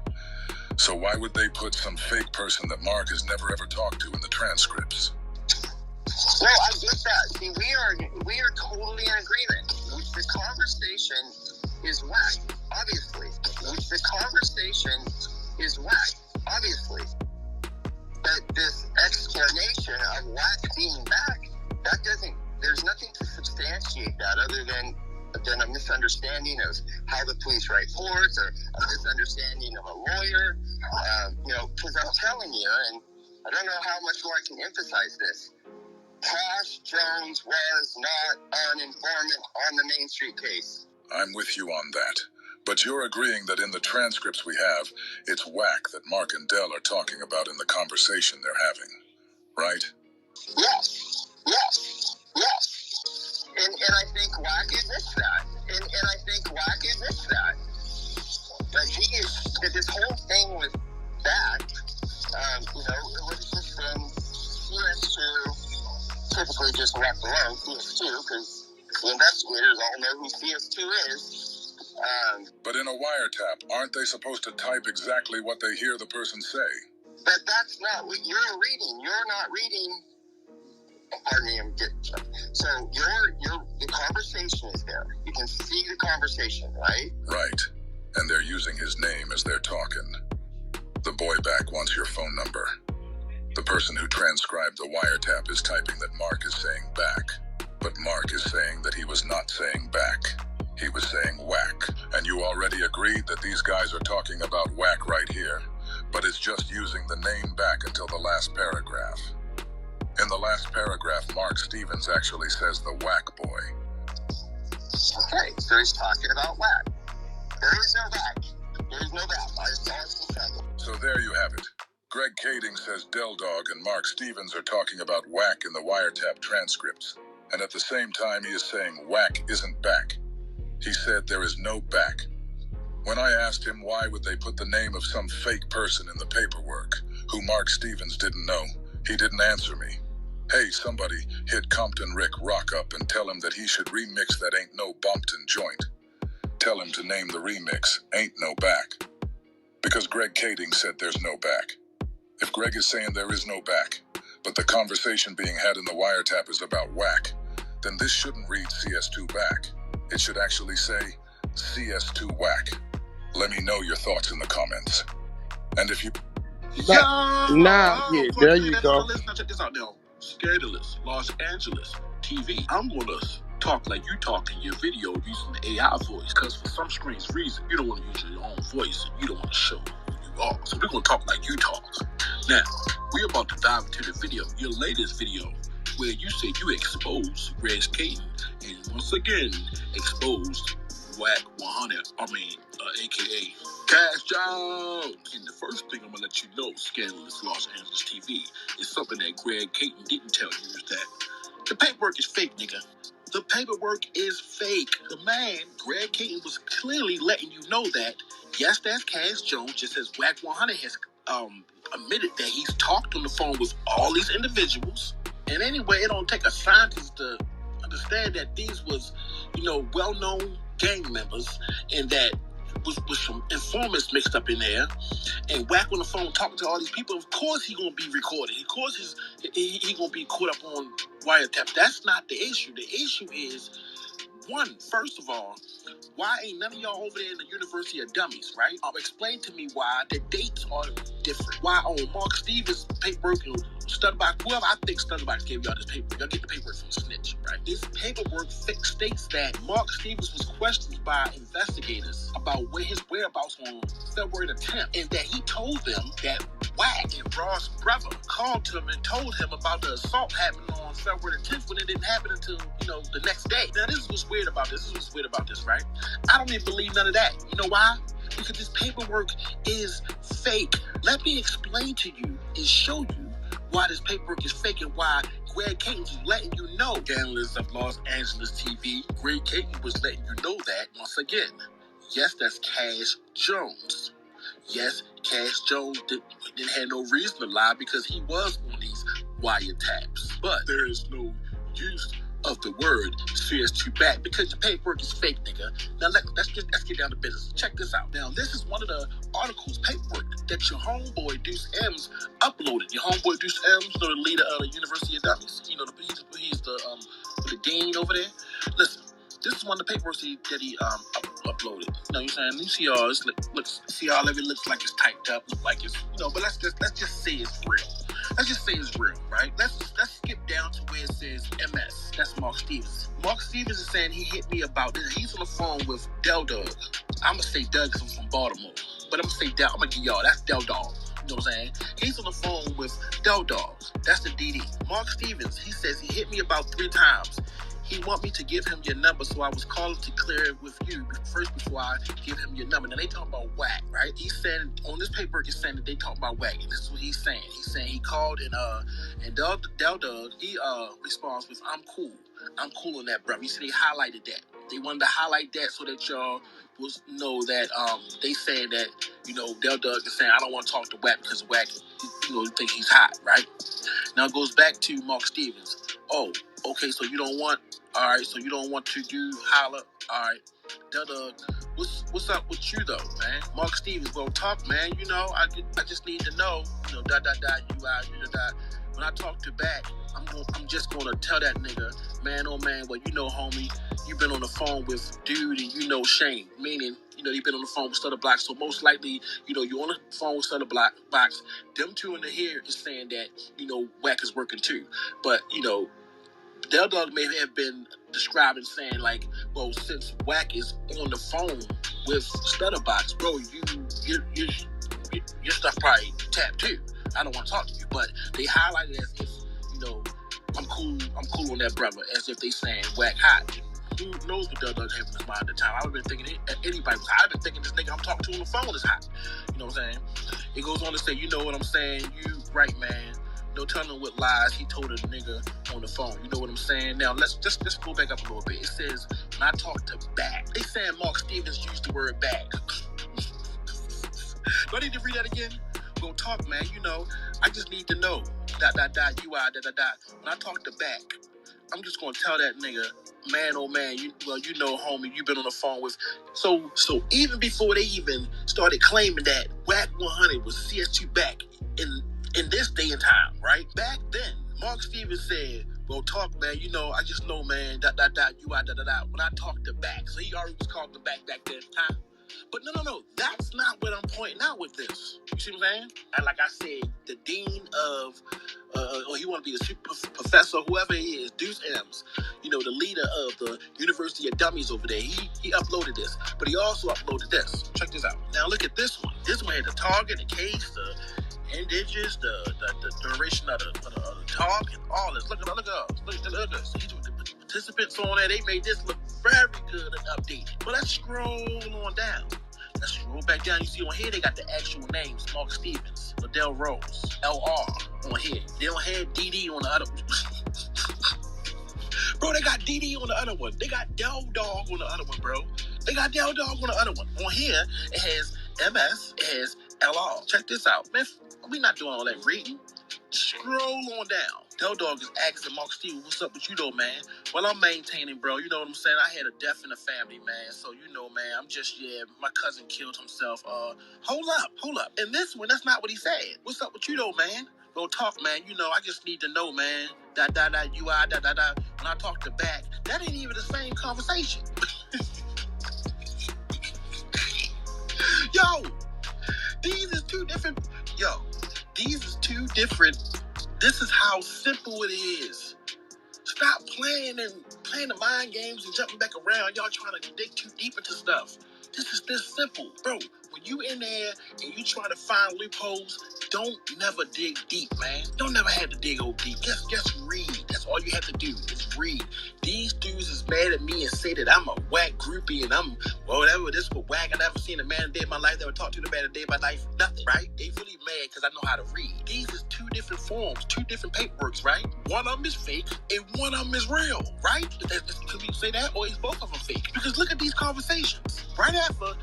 So why would they put some fake person that Mark has never ever talked to in the transcripts? No, I get that. See, we are totally in agreement. The conversation is Wack, obviously. The conversation is Wack, obviously. But this explanation of Wack being back, there's nothing to substantiate that other than a misunderstanding of how the police write reports or a misunderstanding of a lawyer. Because I'm telling you, and I don't know how much more I can emphasize this, Cash Jones was not an informant on the Main Street case. I'm with you on that. But you're agreeing that in the transcripts we have, it's Wack that Mark and Del are talking about in the conversation they're having, right? Yes. And I think Wack admits that. And I think Wack admits that. But this whole thing with that, it was just CS2, typically just left alone, CS2, because the investigators all know who CS2 is. But in a wiretap, aren't they supposed to type exactly what they hear the person say? But that's not what you're reading. You're not reading. Pardon me, I'm getting so the conversation is there. You can see the conversation, right? Right. And they're using his name as they're talking. The boy back wants your phone number. The person who transcribed the wiretap is typing that Mark is saying back. But Mark is saying that he was not saying back. He was saying Wack. And you already agreed that these guys are talking about Wack right here. But it's just using the name back until the last paragraph. In the last paragraph, Mark Stevens actually says the Wack boy. Okay, so he's talking about Wack. There is no Wack. There is no Wack. So there you have it. Greg Kading says Del Dog and Mark Stevens are talking about Wack in the wiretap transcripts. And at the same time, he is saying Wack isn't back. He said there is no back. When I asked him why would they put the name of some fake person in the paperwork, who Mark Stevens didn't know, he didn't answer me. Hey, somebody, hit Compton Rick Rock up and tell him that he should remix that Ain't No Bumpton joint. Tell him to name the remix Ain't No Back. Because Greg Kading said there's no back. If Greg is saying there is no back, but the conversation being had in the wiretap is about Wack, then this shouldn't read CS2 back. It should actually say CS2 Wack. Let me know your thoughts in the comments. And if you... There you go. Listen, check this out now. Scandalous Los Angeles TV. I'm gonna talk like you talk in your video using the AI voice, because for some strange reason you don't want to use your own voice and you don't want to show who you are. So we're gonna talk like you talk. Now, we're about to dive into the video, your latest video, where you said you exposed Greg Kading and once again exposed Wack100, aka Cash Jones. And the first thing I'm gonna let you know, Scandalous Los Angeles TV, is something that Greg Kading didn't tell you, is that the paperwork is fake, nigga. The paperwork is fake. The man, Greg Kading, was clearly letting you know that, yes, that's Cash Jones, just as Wack100 has admitted that he's talked on the phone with all these individuals. And anyway, it don't take a scientist to understand that these was, well-known gang members, and that was some informants mixed up in there. And Wack on the phone talking to all these people. Of course he gonna be recorded. Of course he gonna be caught up on wiretap. That's not the issue. The issue is, first of all, why ain't none of y'all over there in the University of Dummies, right? Explain to me why the dates are different. Why on Mark Stevens' paperwork, Studderbach, whoever I think Studderbach gave y'all this paperwork, y'all get the paperwork from Snitch, right? This paperwork states that Mark Stevens was questioned by investigators about where his whereabouts on February the 10th, and that he told them that Wack and Ross' brother called him and told him about the assault happening on February the 10th when it didn't happen until, the next day. Now, this is what's weird about this, right? I don't even believe none of that. You know why? Because this paperwork is fake. Let me explain to you and show you why this paperwork is fake and why Greg Kading is letting you know. Scandalous of Los Angeles TV, Greg Kading was letting you know that once again. Yes, that's Cash Jones. Yes, Cash Jones didn't have no reason to lie because he was on these wiretaps. But there is no use of the word CS2 back because your paperwork is fake, nigga. Now let's get down to business. Check this out. Now this is one of the articles, paperwork that your homeboy Deuce M's uploaded. Your homeboy Deuce M's, the leader of the University of Dummies. You know, he's the dean over there. Listen, this is one of the papers that he uploaded. You know what I'm saying? You see all this see all of it looks like it's typed up, like it's but let's just say it's real. Let's just say it's real, right? Let's skip down to where it says MS. That's Mark Stevens. Mark Stevens is saying he hit me about this. He's on the phone with Del Dog. I'm gonna say Doug because I'm from Baltimore, but I'm gonna say Del. I'm gonna give y'all that's Del Dog. You know what I'm saying? He's on the phone with Del Dog. That's the DD. Mark Stevens. He says he hit me about 3 times. He want me to give him your number, so I was calling to clear it with you first before I give him your number. Now they talk about Wack, right? He's saying on this paperwork, he's saying that they talk about Wack, and this is what he's saying. He's saying he called and Del Doug, he responds with I'm cool on that, bro. He said they highlighted that. They wanted to highlight that so that y'all will know that they saying that Del Doug is saying I don't want to talk to Wack because Wack think he's hot, right? Now it goes back to Mark Stevens. Oh, okay, so you don't want to do holla. All right. What's up with you though, man? Mark Stevens, well talk, man. I just need to know, when I talk to back, I'm just gonna tell that nigga, man, oh man, well homie, you've been on the phone with dude and Shane, meaning you've been on the phone with Stutter Block, so most likely, you're on the phone with Stutter Box. Them two in the here is saying that, Wack is working too. But, Del Dog may have been describing saying like, well, since Wack is on the phone with Stutter Box, bro, your stuff probably tapped too. I don't want to talk to you, but they highlighted it as if, I'm cool on that brother, as if they saying Wack hot. Who knows what Del Dog had in his mind at the time? I would have been thinking anybody was hot. I've been thinking this nigga I'm talking to on the phone is hot. You know what I'm saying? It goes on to say, you know what I'm saying? You right, man. No telling what lies he told a nigga on the phone. You know what I'm saying? Now, let's just go back up a little bit. It says, when I talk to back. They saying Mark Stevens used the word back. Do I need to read that again? Go talk, man. I just need to know. ... When I talk to back, I'm just going to tell that nigga, man, oh man, homie, you've been on the phone with. So even before they even started claiming that Wack100 was CS2 back in this day and time, right? Back then, Mark Stevens said, well, talk, man, I just know, man, ... When I talk to back. So he already was called the back then, huh? But no, that's not what I'm pointing out with this. You see what I'm saying? And like I said, the dean of, or he want to be the super professor, whoever he is, Deuce M's, the leader of the University of Dummies over there, he uploaded this. But he also uploaded this. Check this out. Now look at this one. This one had the target, the case, the indiges, the duration of the talk, and all this. Look at this. The participants on there, they made this look very good and updated. But let's scroll on down. Let's scroll back down. You see on here, they got the actual names. Mark Stevens, Liddell Rose, LR on here. They don't have DD on the other one. Bro, they got DD on the other one. They got Del Dog on the other one, bro. They got Del Dog on the other one. On here, it has MS, it has LR. Check this out, man. We not doing all that reading. Scroll on down. Del Dog is asking Mark Stevens, what's up with you though, man? Well, I'm maintaining, bro. You know what I'm saying? I had a death in the family, man. So, man, I'm just, my cousin killed himself. Hold up. And this one, that's not what he said. What's up with you though, man? Go talk, man. I just need to know, man. When I talk to back, that ain't even the same conversation. These is two different. This is how simple it is. Stop playing the mind games and jumping back around. Y'all trying to dig too deep into stuff. This is this simple, bro. When you in there and you try to find loopholes, don't never dig deep, man. Don't never have to dig old deep. Just read. That's all you have to do is read. These dudes is mad at me and say that I'm a Wack groupie and I'm whatever. This was Wack. I never seen a man a day in my life that would talk to the man a day in my life. Nothing, right? They really mad because I know how to read. These is two different forms, two different paperworks, right? One of them is fake and one of them is real, right? Could we say that? Or is both of them fake? Because look at these conversations. Right after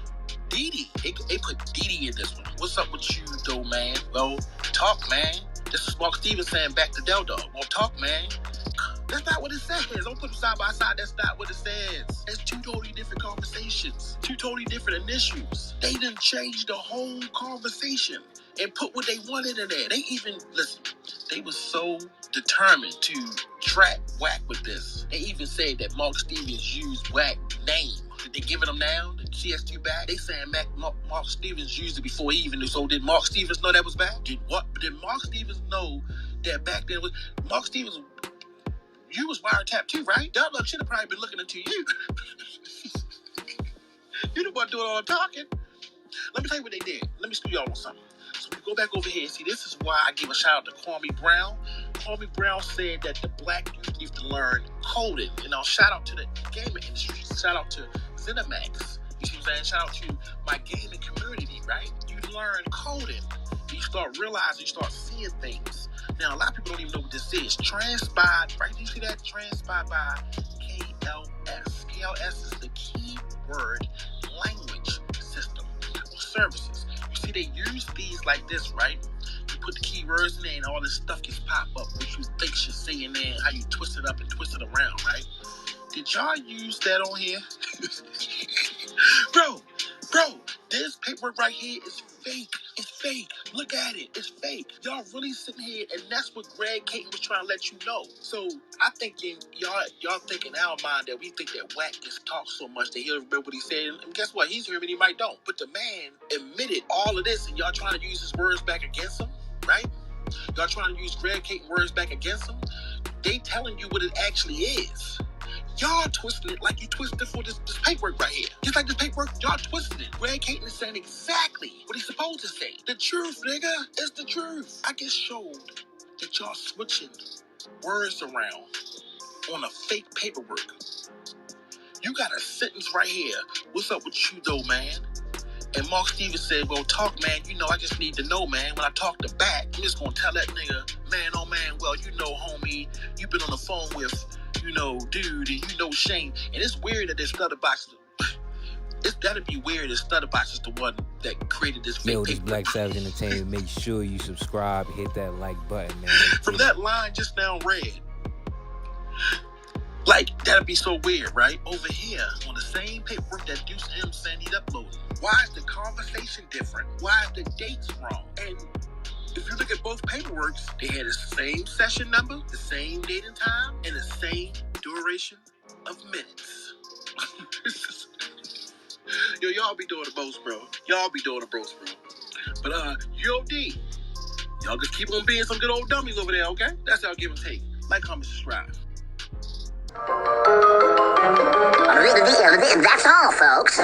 Didi, they put Didi in this one. What's up with you though, man? Well, talk, man. This is Mark Stevens saying back to Del Dog. Well, talk, man. That's not what it says. Don't put them side by side. That's not what it says. It's two totally different conversations. Two totally different initials. They done changed the whole conversation and put what they wanted in there. They even, listen, they were so determined to trap Wack with this. They even said that Mark Stevens used Wack name. Did they give it him now? The CS2 back? They saying Mark Stevens used it before he even knew. So did Mark Stevens know that was back? Did Mark Stevens know that back then was Mark Stevens? You was wiretapped too, right? Dub should have probably been looking into you. You the one doing all the talking. Let me tell you what they did. Let me screw y'all on something. So we go back over here. See, this is why I give a shout out to Kwame Brown. Kwame Brown said that the black youth need to learn coding. You know, shout out to the gaming industry. Shout out to ZeniMax. You see what I'm saying? Shout out to my gaming community, right? You learn coding. You start realizing, you start seeing things. Now, a lot of people don't even know what this is. Transpied, right? Do you see that? Transpied by KLS. KLS is the keyword language system or services. You see, they use these like this, right? You put the keywords in there and all this stuff gets pop up, what you think should say in there, and how you twist it up and twist it around, right? Did y'all use that on here? Bro, this paperwork right here is fake. It's fake. Look at it. It's fake. Y'all really sitting here, and that's what Greg Caton was trying to let you know. So I think y'all think in our mind that we think that Wack just talks so much that he'll remember what he said. And guess what? He's hearing it, he might don't. But the man admitted all of this, and y'all trying to use his words back against him, right? Y'all trying to use Greg Caton words back against him. They telling you what it actually is. Y'all twisting it like you twisted for this paperwork right here. Just like this paperwork, y'all twisted it. Greg Caton is saying exactly what he's supposed to say. The truth, nigga. It's the truth. I just showed that y'all switching words around on a fake paperwork. You got a sentence right here. What's up with you, though, man? And Mark Stevens said, well, talk, man. You know, I just need to know, man. When I talk to back, I'm just going to tell that nigga, man, oh, man, well, you know, homie, you've been on the phone with, you know, dude, and you know Shane. And it's weird that this Stutterbox, it's got to be weird that Stutterbox is the one that created this fake Yo, this paper. Black Savage Entertainment. Make sure you subscribe, hit that like button, man. From that line just now read, like, that'd be so weird, right? Over here, on the same paperwork that Deuce M saying he's uploading. Why is the conversation different? Why is the dates wrong? And if you look at both paperworks, they had the same session number, the same date and time, and the same duration of minutes. Yo, y'all be doing the most, bro. Y'all be doing the most, bro. But, UOD, y'all just keep on being some good old dummies over there, okay? That's our give and take. Like, comment, subscribe. That's all, folks.